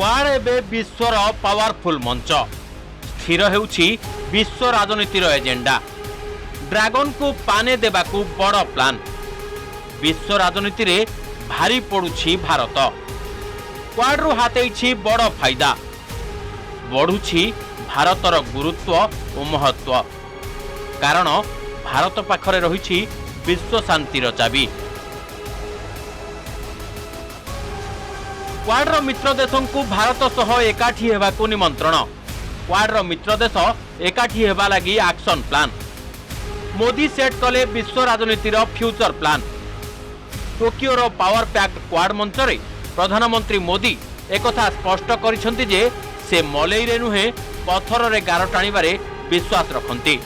Quad एबे विश्वर powerful मंच स्थिर हेउछि विश्व राजनीतिर एजेंडा ड्रैगन को पाने देबाकू बड़ प्लान विश्व राजनीति रे भारी पड़ुछि भारत क्वाड रु हातेछि बड़ फायदा बढ़ुछि भारतर गुरुत्व और महत्व कारण भारत पाखरे रहिछि विश्व शांतिर चाबी क्वाडर मित्र देशों को भारत सह एकाठी हेबाकू निमंत्रण क्वाडर मित्र देश एकाठी हेबा लागि एक्शन प्लान मोदी सेट कले विश्व राजनीतिर फ्यूचर प्लान टोकियोर पावर पैक्ड क्वाड मंच रे प्रधानमंत्री मोदी एकथा स्पष्ट करिसेंति जे से मलई रे नुहे पत्थर रे गार टाणीबारे विश्वास रखंती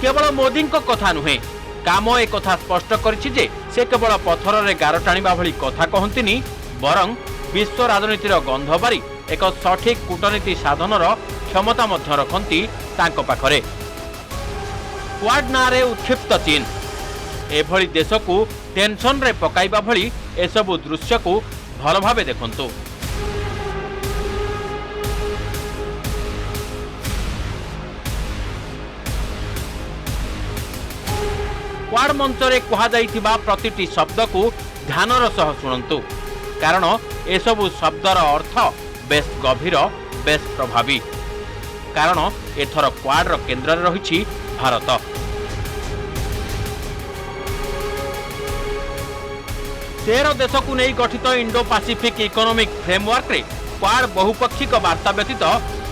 केवल मोदी को कथा नुहे काम एक कथा स्पष्ट करिछि जे से केवल पत्थर रे गार टाणीबा भली कथा कहंतिनी बरं विश्व राजनीतिर गंध बारी एक सठिक कूटनीति साधनर क्षमता मध्य रखंती तांको पाखरे क्वाड नारे उत्क्षिप्त चीन एभली देश को टेंशन रे पकाइबा भली एसबु दृश्य को भल भावे देखंतु क्वाड मंचरे कहा जाइथिबा प्रतिटी शब्द को ध्यानर सह शुणंतु कारण एसबु शब्दर अर्थ बेस गभीर बेस प्रभावी कारण एथर क्वाडर केन्द्र रही भारत 13 देश को नहीं गठित इंडो पैसिफिक इकोनॉमिक फ्रेमवर्क रे क्वाड बहुपाक्षिक वार्ता व्यतीत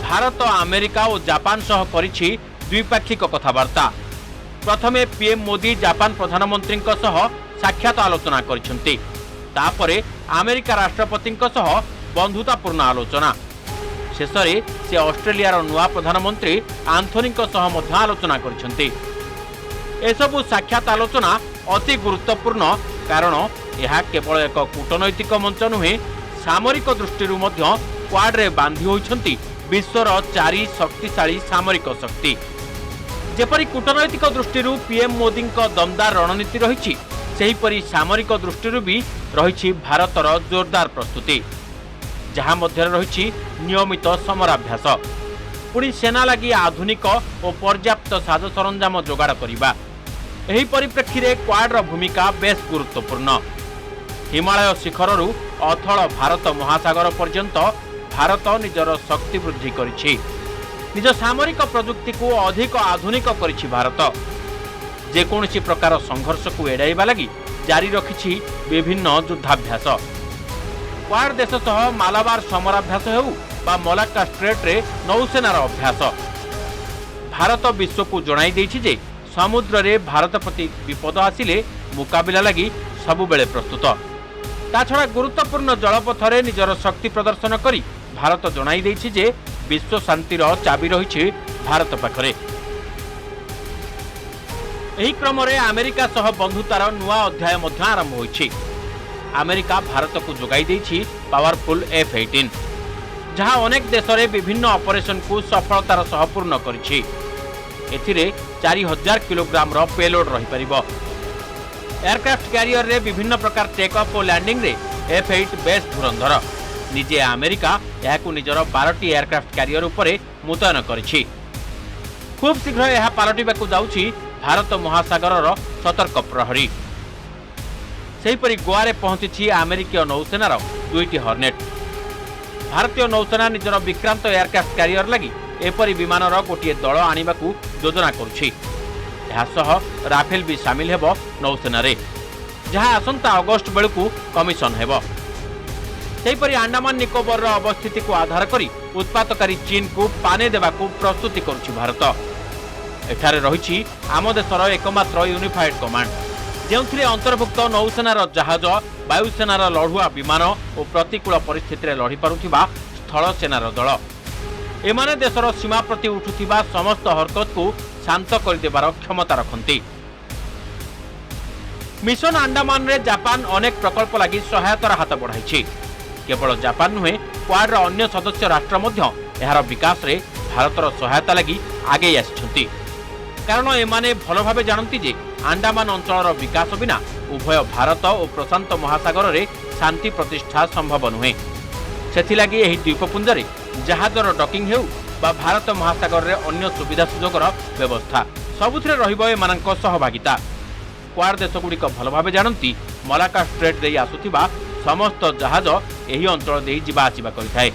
भारत अमेरिका और जापान सह करिछि द्विपाक्षिक कथबार्ता प्रथमे पीएम मोदी जापान प्रधानमंत्री सह साक्षात आलोचना करिसेंति तापरे अमेरिका राष्ट्रपति सह बंधुतापूर्ण आलोचना शेषरे से ऑस्ट्रेलियार नुआ प्रधानमंत्री आंथोनी सह मध्य आलोचना करिसेंति एसबु साक्षात आलोचना अति गुरुत्वपूर्ण कारण यह केवल एक कूटनैतिक मंच नुहे सामरिक दृष्टि क्वाड रे बांधी होइछंती विश्वर 4 शक्तिशाली सामरिक शक्ति जेपरी कूटनैतिक दृष्टि पीएम मोदी दमदार रणनीति रही सेहीपरि सामरिक दृष्टि भी रही भारतर जोरदार प्रस्तुति जहाँ मध्य रही नियमित समराभ्यास पुणी सेना लगी आधुनिक और पर्याप्त साज सरंजाम जोगाड़ करने एही परिप्रेक्षी रे क्वाडर भूमिका बेस गुरुत्वपूर्ण हिमालय शिखररू अथल भारत महासागर पर्यंत भारत निजर शक्ति वृद्धि करिछि निज सामरिक प्रजुक्ति को अधिक आधुनिक करिछि भारत जेकोसी प्रकार संघर्ष को एड़ाइबा लगी जारी रखिछि विभिन्न युद्धाभ्यास क्वाड देश सह मालाबार समराभ्यास हेउ बा मलाक्का स्ट्रेट रे नौसेनार अभ्यास भारत विश्व को जणाई दैछि जे समुद्र रे भारत प्रति विपद आसिले मुकाबिला लगी सबु बेले प्रस्तुत ताछड़ा गुरुत्वपूर्ण जलपथरे निजर शक्ति प्रदर्शन करी भारत जणाई दैछि जे विश्व शांतिर चाबी रही भारत पाखरे एही क्रम रे अमेरिका सह बंधुतार नुआ अध्याय मध्य आरंभ होइछि अमेरिका भारत को जोगाई दैछि पावरफुल F-18 जहां अनेक देश रे विभिन्न ऑपरेशन को सफलतार सह पूर्ण करिछि एथिरे 4000 किलोग्राम रो पेलोड रही परिबो एयरक्राफ्ट कैरियर रे विभिन्न प्रकार टेक ऑफ और लैंडिंग रे F-8 बेस धुरंधर निजे अमेरिका याकू निजर 12टी एयरक्राफ्ट कैरियर उपरे मुतयन करिछि खूब शीघ्र यह पालटिबाकू जाउछि भारत महासागर सतर्क प्रहरी सेहीपरि गोवा रे पहुंची अमेरिकीय नौसेनार 2टी हॉर्नेट भारतीय नौसेना निजर विक्रांत एयरक्राफ्ट कैरियर लगी एपरी विमानर गोटे दल आनिबाकू योजना करुछि यासह राफेल भी सामिल हेबो नौसेना रे जहां आसंता अगस्ट बेलू कमिशन हेबो सेहीपरि अंडमान निकोबर अवस्थिति को आधार करी उत्पातकारी चीन को पाने देबाकू प्रस्तुति करुछि भारत एठारे रहिछि आम देशर एकमात्र यूनिफाइड कमांड जेउथिरे अंतर्भुक्त नौसेनार जहाज वायुसेनार लढ़ुआ विमान और प्रतिकूल परिस्थिति रे लढ़ी पारुथिबा स्थल सेनार दल एमाने देशर सीमा प्रति उठुथिबा समस्त हरकत को शांत करदेबार क्षमता रखंती मिशन अंडमान रे जापान अनेक प्रकल्प लगी सहायतार हाथ बढ़ाई केवल जापान नुहे क्वाडर अन्य सदस्य राष्ट्र मध्य एहार विकास रे भारतर सहायता लगी आगे आसिछंती कारण एमाने भल भाबे जानती जे आंडामान अंचलर विकास बिना उभय भारत और प्रशांत महासागर में शांति प्रतिष्ठा संभव नुहे। सेथिलागि एही द्वीपपुंजरे जहाजर डकिंग हेउ बा भारत महासागर रे अन्य सुविधा सुजोगर व्यवस्था सबुथिरे रहिबो एमानंक सहभागिता। क्वाड देशगुड़िक भल भाव जानती मलाका स्ट्रेट दे आसुथिबा समस्त जहाज एही अंचल दे जिबा आसिबा करिथाए।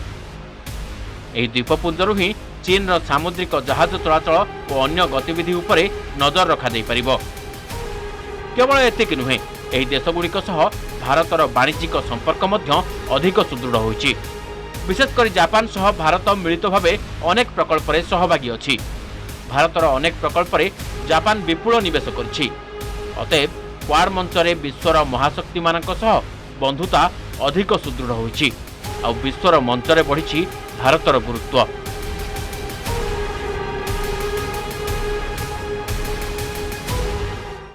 एही द्वीपपुंजरु ही चीन रो सामुद्रिक जहाज चलाचल और अन्य गतिविधि उपरे नजर रखा दे परिबो। केवल एतिक नुहे, एही देशगुड़िक सह भारतर वाणिज्यिक संपर्क मध्य अधिक सुदृढ़ होइछि। विशेषकर जापान सह भारत मिलित भावे अनेक प्रकल्प रे सहभागी अछि। भारतर अनेक प्रकल्प रे जापान विपुल निवेश करिछि। अतएव क्वाड मंचरे विश्वर महाशक्ति मानक सह बंधुता अधिक सुदृढ़ होइछि। आ विश्वर मंचरे बढ़िछि भारतर गुरुत्व।